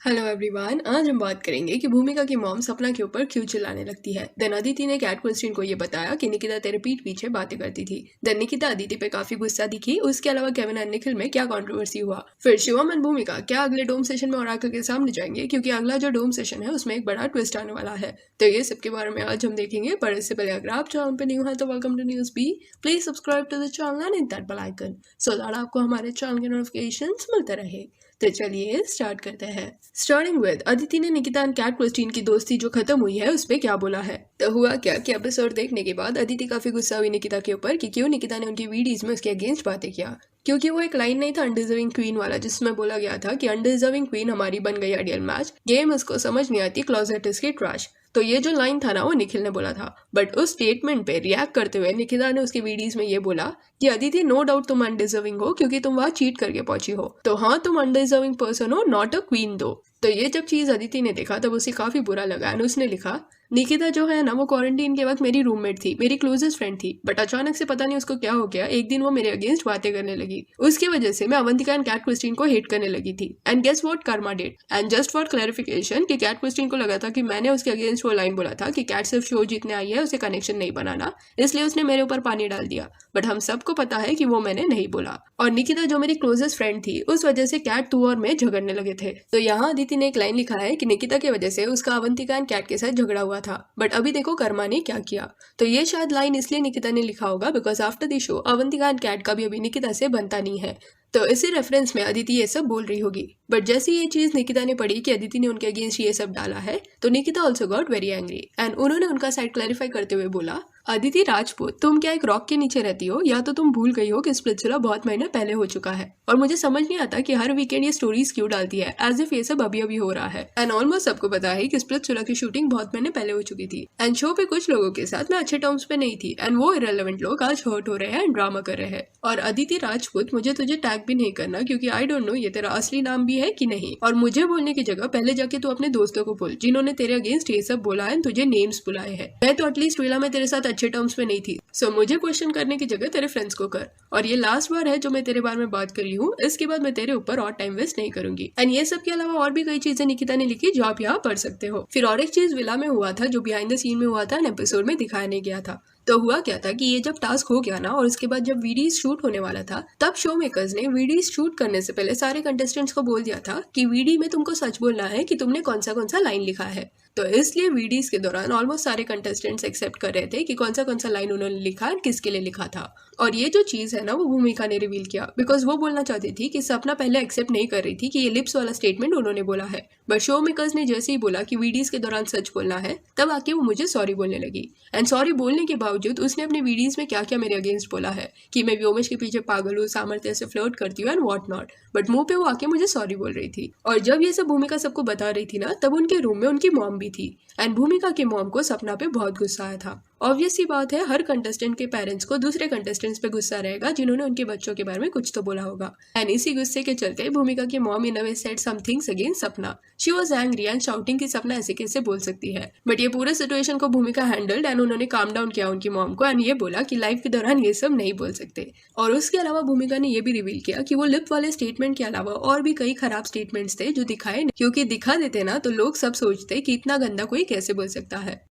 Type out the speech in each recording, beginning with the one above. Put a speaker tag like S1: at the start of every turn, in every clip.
S1: Hello everyone, आज हम बात करेंगे कि भूमिका की मॉम सपना के ऊपर क्यों चिल्लाने लगती है। देन अदिति ने कैट क्रिस्टिन को ये बताया कि निकिता तेरे पीठ पीछे बातें करती थी। देन निकिता अदिति पे काफी गुस्सा दिखी। उसके अलावा केविन और निखिल में क्या कंट्रोवर्सी हुआ। फिर शिवम और भूमिका क्या अगले डोम सेशन में ओराकल के सामने जाएंगे, क्योंकि अगला जो डोम सेशन है उसमें एक बड़ा ट्विस्ट आने वाला है। तो ये सब के बारे में आज हम देखेंगे। पर इससे पहले अगर आप चैनल पे न्यू है तो welcome to news b. Please subscribe to the channel and hit that bell icon so that आपको हमारे चैनल के नोटिफिकेशंस मिलते रहे। तो चलिए स्टार्ट करते हैं। स्टार्टिंग विद अदिति ने निकिता एंड कैट क्रिस्टीन की दोस्ती जो खत्म हुई है उस पे क्या बोला है। तो हुआ क्या कि एपिसोड देखने के बाद अदिति काफी गुस्सा हुई निकिता के ऊपर कि क्यों निकिता ने उनकी वीडियोस में उसके अगेंस्ट बातें किया, क्योंकि वो एक लाइन नहीं था अनडिजर्विंग क्वीन वाला जिसमें बोला गया था कि अनडिजर्विंग क्वीन हमारी बन गई आइडियल मैच, गेम उसको समझ नहीं आती, क्लोजेट इसकी ट्रैश। तो ये जो लाइन था ना वो निखिल ने बोला था। बट उस स्टेटमेंट पे रिएक्ट करते हुए निकिता ने उसकी वीडियोस में ये बोला कि अदिति नो डाउट तुम अनडिजर्विंग हो क्योंकि तुम वहां चीट करके पहुंची हो। तो हाँ, तुम अनडिजर्विंग पर्सन हो, नॉट अ क्वीन दो। तो ये जब चीज अदिति ने देखा तब उसे काफी बुरा लगा एंड उसने लिखा, निकिता जो है ना वो क्वारंटीन के वक्त मेरी रूममेट थी, मेरी क्लोजेस्ट फ्रेंड थी, बट अचानक से पता नहीं उसको क्या हो गया, एक दिन वो मेरे अगेंस्ट बातें करने लगी। उसकी वजह से मैं अवंतिका एंड कैट क्रिस्टीन को हेट करने लगी थी। And guess what karma did. And just for clarification कि कैट क्रिस्टीन को लगा था कि मैंने उसके अगेंस्ट वो लाइन बोला था कि कैट सिर्फ शो जीतने आई है, उसे कनेक्शन नहीं बनाना, इसलिए उसने मेरे ऊपर पानी डाल दिया। बट हम सबको पता है कि वो मैंने नहीं बोला। और निकिता जो मेरी क्लोजेस्ट फ्रेंड थी उस वजह से कैट तू और मैं झगड़ने लगे थे। तो यहाँ अदिति ने एक लाइन लिखा है कि निकिता की वजह से उसका अवंतिका एंड कैट के साथ झगड़ा हुआ था, बट अभी देखो कर्मा ने क्या किया। तो ये शायद लाइन इसलिए निकिता ने लिखा होगा because after the show Avantika and Kat का भी अभी निकिता से बनता नहीं है। तो इसी रेफरेंस में अदिति ये सब बोल रही होगी। बट जैसे ये चीज निकिता ने पढ़ी कि अदिति ने उनके अगेंस्ट ये सब डाला है तो Nikita also got very angry and उन्होंने उनका साइड क्लैरिफाई करते हुए बोला, अदिति राजपूत तुम क्या एक रॉक के नीचे रहती हो या तो तुम भूल गई हो कि स्प्लिट्सविला बहुत महीने पहले हो चुका है। और मुझे समझ नहीं आता कि हर वीकेंड ये स्टोरीज क्यों डालती है एज इफ ये सब अभी अभी हो रहा है। एंड ऑलमोस्ट सबको पता है कि स्प्लिट्सविला की शूटिंग बहुत महीने पहले हो चुकी थी एंड शो पे कुछ लोगों के साथ मैं अच्छे टर्म्स पे नहीं थी एंड वो इरेलेवेंट लोग आज हर्ट हो रहे हैं एंड ड्रामा कर रहे हैं। और अदिति राजपूत मुझे तुझे टैग भी नहीं करना क्योंकि आई डोंट नो ये तेरा असली नाम भी है कि नहीं। और मुझे बोलने की जगह पहले जाके तू अपने दोस्तों को बोल जिन्होंने तेरे अगेंस्ट ये सब बोला है, तुझे नेम्स बुलाए हैं। मैं तो एटलीस्ट विला में तेरे साथ अच्छे टर्म्स में नहीं थी, सो मुझे क्वेश्चन करने की जगह तेरे फ्रेंड्स को कर। और ये लास्ट बार है जो मैं तेरे बारे में बात कर रही हूँ, इसके बाद मैं तेरे ऊपर और टाइम वेस्ट नहीं करूंगी। एंड ये सब के अलावा और भी कई चीजें निकिता ने लिखी जो आप यहाँ पढ़ सकते हो। फिर और एक चीज विला में हुआ था जो बिहाइंड द सीन में हुआ था, एपिसोड में दिखाया नहीं गया था। तो हुआ क्या था कि ये जब टास्क हो गया ना और उसके बाद जब वीडियोस शूट होने वाला था तब शो मेकर्स ने वीडियोस शूट करने से पहले सारे कंटेस्टेंट्स को बोल दिया था कि वीडियो में तुमको सच बोलना है कि तुमने कौन सा लाइन लिखा है। तो इसलिए वीडियोस के दौरान ऑलमोस्ट सारे कंटेस्टेंट्स एक्सेप्ट कर रहे थे कि कौन सा लाइन उन्होंने लिखा और किसके लिए लिखा था। और ये जो चीज है ना वो भूमिका ने रिवील किया बिकॉज वो बोलना चाहती थी कि सपना पहले एक्सेप्ट नहीं कर रही थी कि ये लिप्स वाला स्टेटमेंट उन्होंने बोला है। बट शो मेकर्स ने जैसे ही बोला कि वीडियोस के दौरान सच बोलना है तब आके वो मुझे सॉरी बोलने लगी। एंड सॉरी बोलने के बावजूद उसने अपने वीडियोस में क्या क्या मेरे अगेंस्ट बोला है कि मैं व्योमेश के पीछे पागल हूँ, सामर्थ्य से फ्लर्ट करती हूँ एंड व्हाट नॉट। बट मुंह पे वो आके मुझे सॉरी बोल रही थी। और जब ये सब भूमिका सबको बता रही थी ना तब उनके रूम में उनकी मॉम भी थी एंड भूमिका की मॉम को सपना पे बहुत गुस्सा आया था। ऑब्वियस सी बात है, हर कंटेस्टेंट के पेरेंट्स को दूसरे कंटेस्टेंट्स पे गुस्सा रहेगा जिन्होंने उनके बच्चों के बारे में कुछ तो बोला होगा। एंड इसी गुस्से के चलते भूमिका की mom in a way said some things against Sapna. She was angry and shouting कि सपना ऐसे कैसे बोल सकती है। बट ये पूरे सिचुएशन को भूमिका हैंडल्ड एंड उन्होंने काम डाउन किया उनकी मॉम को एंड ये बोला कि लाइफ के दौरान ये सब नहीं बोल सकते। और उसके अलावा भूमिका ने ये भी रिवील किया कि वो लिप वाले स्टेटमेंट के अलावा और भी कई खराब स्टेटमेंट्स थे जो दिखाए नहीं, क्योंकि दिखा देते ना तो लोग सब सोचते कि इतना गंदा कोई कैसे बोल सकता है।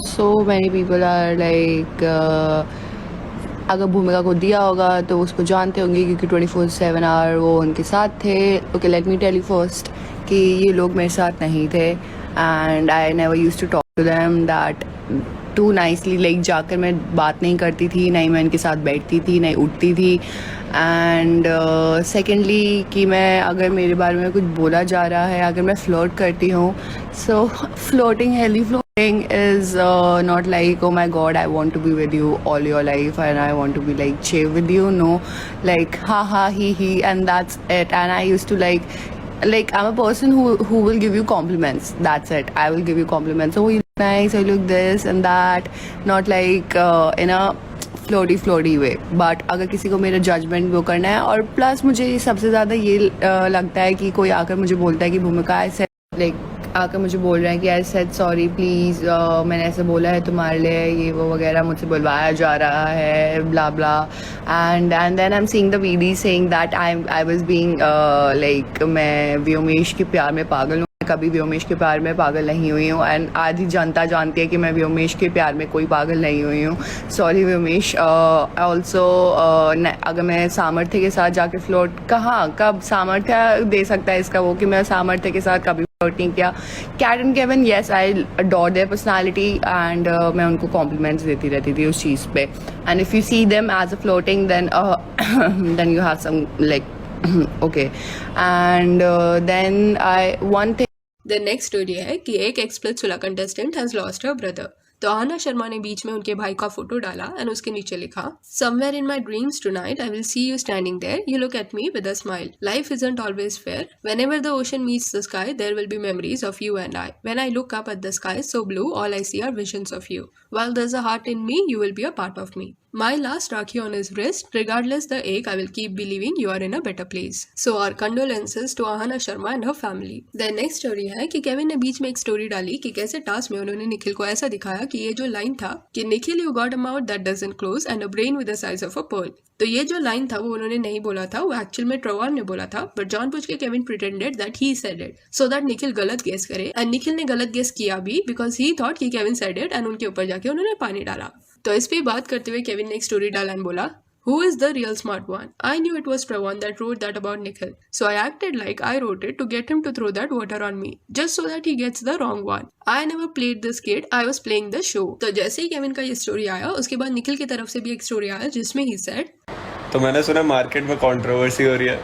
S2: So many people are like अगर भूमिका को दिया होगा तो उसको जानते होंगे क्योंकि 24/7 आवर वो उनके साथ थे। Okay, let me tell you first कि ये लोग मेरे साथ नहीं थे and I never used to talk to them that too nicely. Like जाकर मैं बात नहीं करती थी, नहीं मैं इनके साथ बैठती थी, नहीं उठती थी। एंड सेकेंडली कि मैं अगर मेरे बारे में कुछ बोला जा रहा है, अगर मैं फ्लर्ट करती हूँ, so floating healthy floating is not like oh my god I want to be with you all your life and I want to be like chill with you. No, like ha ha he and that's it. And I used to like I'm a person who will give you compliments. That's it. I will give you compliments. Oh, you look nice, you look this and that. Not like in a floaty way. But अगर किसी को मेरा judgement वो करना है, और plus मुझे सबसे ज़्यादा ये लगता है कि कोई आकर मुझे बोलता है कि भूमिका ऐसे लाइक आकर मुझे बोल रहे हैं कि आई सेड सॉरी प्लीज़, मैंने ऐसे बोला है तुम्हारे लिए, ये वो वगैरह मुझसे बुलवाया जा रहा है, blah blah. And then I am seeing the video saying that I was being like मैं व्योमेश के प्यार में पागल हूँ. कभी व्योमेश के प्यार में पागल नहीं हुई हूँ. एंड आधी जनता जानती है कि मैं व्योमेश के प्यार में कोई पागल नहीं हुई हूँ. सॉरी व्योमेश. ऑल्सो अगर मैं सामर्थ्य के साथ जाके फ्लोट, कहाँ कब सामर्थ्य दे सकता है इसका वो कि मैं सामर्थ्य के साथ कभी फ्लोट नहीं किया. Kat and Kevin, yes I adore their personality and मैं उनको कॉम्प्लीमेंट्स देती रहती थी उस चीज़ पे. And if you see them as a floating then you have some like okay. And then one thing.
S1: The next story है कि एक एक्सप्लेट सुलह contestant has lost her brother. तो आहना शर्मा ने बीच में उनके भाई का फोटो डाला एंड उसके नीचे लिखा, somewhere in my dreams tonight I will see you standing there, you look at me with a smile, life isn't always fair, whenever the ocean meets the sky there will be memories of you and I, when I look up at the sky so blue all I see are visions of you, while there's a heart in me you will be a part of me, my last rakhi on his wrist, regardless the ache I will keep believing you are in a better place. So our condolences to Ahana Sharma and her family. The next story है कि Kevin ने बीच में एक story डाली कि कैसे task में उन्होंने निखिल को ऐसा दिखाया कि ये जो लाइन था कि Nikhil you got a mouth that doesn't close and a brain with the size of a pearl. तो ये जो लाइन था वो उन्होंने नहीं बोला था, वो एक्चुअल में ट्रेवर ने बोला था, बट जानबूझ के Kevin pretended that he said it so that Nikhil गलत गेस करे. एंड निखिल ने गलत गेस किया भी बिकॉज ही थॉट कि केविन सेड इट एंड उनके ऊपर जाके उन्होंने पानी डाला. तो इस पे बात करते हुए केविन ने एक स्टोरी डाला एंड बोला, Who is the real smart one? I knew it was Pravan that wrote that about Nikhil. So I acted like I wrote it to get him to throw that water on me, just so that he gets the wrong one. I never played this kid, I was playing the show. तो जैसे ही Kevin का ये story आया, उसके बाद निखिल की तरफ से भी एक स्टोरी आया जिसमें ही said,
S3: तो मैंने सुना मार्केट में कंट्रोवर्सी हो रही है.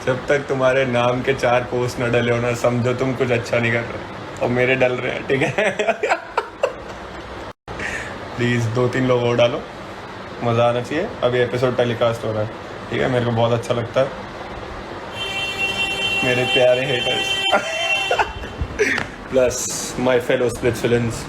S3: जब तक तुम्हारे नाम के 4 पोस्ट न डले हो ना, समझो तुम कुछ अच्छा नहीं कर रहे. और मेरे डल रहे हैं, ठीक है. प्लीज़ 2-3 लोग और डालो, मज़ा आना चाहिए. अभी एपिसोड टेलीकास्ट हो रहा है, ठीक है. मेरे को बहुत अच्छा लगता है, मेरे प्यारे haters. Plus my fellow Splitsvillians.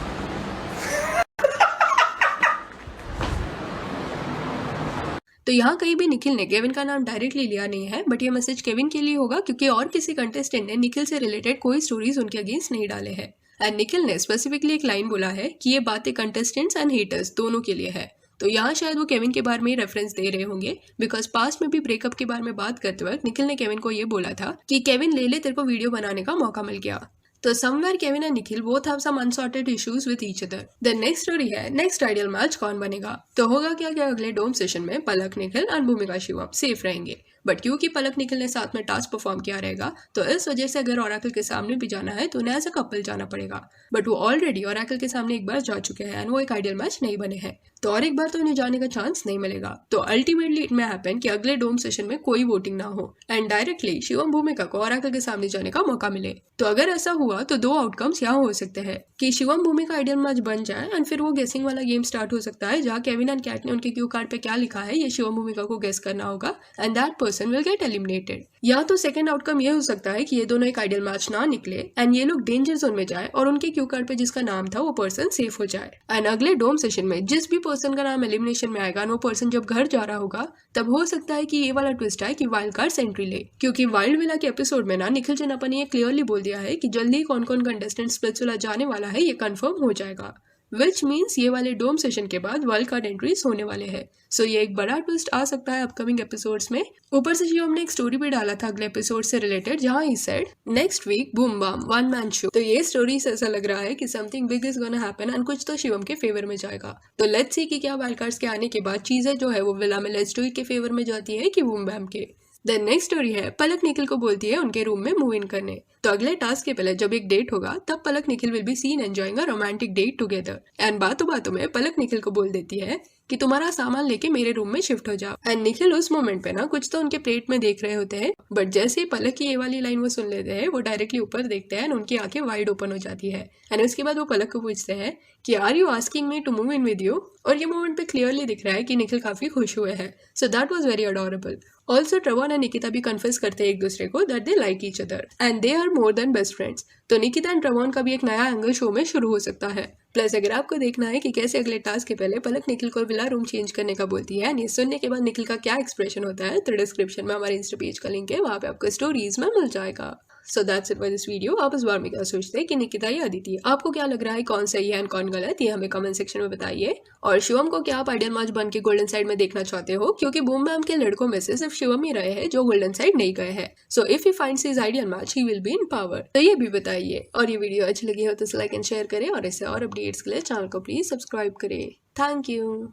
S1: तो यहाँ कहीं भी निखिल ने केविन का नाम डायरेक्टली लिया नहीं है, बट ये मैसेज केविन के लिए होगा क्योंकि और किसी कंटेस्टेंट ने निखिल से रिलेटेड कोई स्टोरीज उनके अगेंस्ट नहीं डाले हैं. एंड निखिल ने स्पेसिफिकली एक लाइन बोला है कि ये बातें कंटेस्टेंट्स एंड हेटर्स दोनों के लिए है. तो यहाँ शायद वो केविन के बारे में रेफरेंस दे रहे होंगे बिकॉज पास्ट में भी ब्रेकअप के बारे में बात करते वक्त निखिल ने केविन को ये बोला था कि केविन ले ले, तेरे को वीडियो बनाने का मौका मिल गया. तो somewhere Kevin and Nikhil both have some unsorted issues with each other. The next story है नेक्स्ट आइडियल मैच कौन बनेगा. तो होगा क्या क्या अगले डोम सेशन में पलक निखिल एंड भूमिका शिवम सेफ रहेंगे, बट क्योंकि पलक निखिल ने साथ में टास्क परफॉर्म किया रहेगा तो इस वजह से अगर ओरेकल के सामने भी जाना है तो उन्हें एज अ कपल जाना पड़ेगा. बट वो ऑलरेडी ओरेकल के सामने एक बार जा चुके हैं एंड वो एक आइडियल मैच नहीं बने हैं, तो और एक बार तो उन्हें जाने का चांस नहीं मिलेगा. तो अल्टीमेटली इट में हैपन कि अगले डोम सेशन में कोई वोटिंग ना हो एंड डायरेक्टली शिवम भूमिका को ओरेकल के सामने जाने का मौका मिले. तो अगर ऐसा हुआ तो 2 आउटकम्स यहाँ हो सकते हैं कि शिवम भूमिका आइडियल मैच बन जाए एंड फिर वो गेसिंग वाला गेम स्टार्ट हो सकता है जहाँ केविन एंड कैट ने उनके क्यू कार्ड पे क्या लिखा है ये शिवम भूमिका को गेस करना होगा and that person will get eliminated. या तो सेकंड आउटकम ये हो सकता है कि ये दोनों एक आइडियल मैच ना निकले एंड ये लोग डेंजर जोन में जाए और उनके क्यू कार्ड पे जिसका नाम था वो पर्सन सेफ हो जाए. एंड अगले डोम सेशन में जिस भी पर्सन का नाम एलिमिनेशन में आएगा वो पर्सन जब घर जा रहा होगा तब हो सकता है कि ये वाला ट्विस्ट आए कि वाइल्ड कार्ड एंट्री ले, क्योंकि वाइल्ड विला के एपिसोड में ना निखिल जनापा ने ये क्लियरली बोल दिया है कि जल्दी कौन कौन कंटेस्टेंट स्प्लिट्सविला जाने वाला है ये कंफर्म हो जाएगा, विच मीन्स ये वाले डोम सेशन के बाद वाइल्ड कार्ड एंट्रीज होने वाले हैं. सो ये एक बड़ा ट्विस्ट आ सकता है अपकमिंग एपिसोड्स में. ऊपर से शिवम ने एक स्टोरी भी डाला था अगले एपिसोड से रिलेटेड जहां ही said next week boom bam one man show. तो ये स्टोरी से ऐसा लग रहा है कि something big is gonna happen and कुछ तो शिवम के फेवर में जाएगा. तो लेट्स सी कि क्या वाइल्ड कार्ड्स के आने के बाद चीजें जो है वो विला में लेट्स डू इट के फेवर में जाती है कि बूम बम के. द नेक्स्ट स्टोरी है पलक निखिल को बोलती है उनके रूम में मूव इन करने. तो अगले टास्क के पहले जब एक डेट होगा तब Palak Nikhil will be seen enjoying a romantic date together. And बातों बातों में पलक निखिल को बोल देती है कि तुम्हारा सामान लेके मेरे रूम में शिफ्ट हो जाओ. एंड निखिल उस मोमेंट पे ना कुछ तो उनके प्लेट में देख रहे होते हैं, बट जैसे ही पलक की ये वाली लाइन वो सुन लेते हैं वो डायरेक्टली ऊपर देखते हैं एंड उनकी आंखें वाइड ओपन हो जाती है. एंड उसके बाद वो पलक को पूछते हैं कि are you asking me to move in with you. और ये मोमेंट पे क्लियरली दिख रहा है कि निखिल काफी खुश हुए हैं. So that was very adorable. Also Trevor and Nikita भी कन्फेस करते हैं एक दूसरे को that they like each other and they are more than best friends. तो निकिता एंड ट्रेवर का भी एक नया एंगल शो में शुरू हो सकता है. प्लस अगर आपको देखना है कि कैसे अगले टास्क के पहले पलक निखिल को विला रूम चेंज करने का बोलती है, ये सुनने के बाद निखिल का क्या एक्सप्रेशन होता है, तो डिस्क्रिप्शन में हमारे इंस्टा पेज का लिंक है, वहाँ पे आपको स्टोरीज में मिल जाएगा। So that's it for this video. आप इस बार में क्या सोचते हैं कि निकिता या अदिति, आपको क्या लग रहा है कौन सही है एंड कौन गलत, ये हमें कमेंट सेक्शन में बताइए। और शिवम को क्या आप आइडियल मैच बन के गोल्डन साइड में देखना चाहते हो, क्योंकि बूम मैम के लड़कों में से सिर्फ शिवम ही रहे हैं जो गोल्डन साइड नहीं गए हैं। So if he finds his ideal match he will be in power. तो ये भी बताइए, और ये वीडियो अच्छी लगी हो तो लाइक एंड शेयर करें, और इससे और अपडेट्स के लिए चैनल को प्लीज सब्सक्राइब करें। Thank you.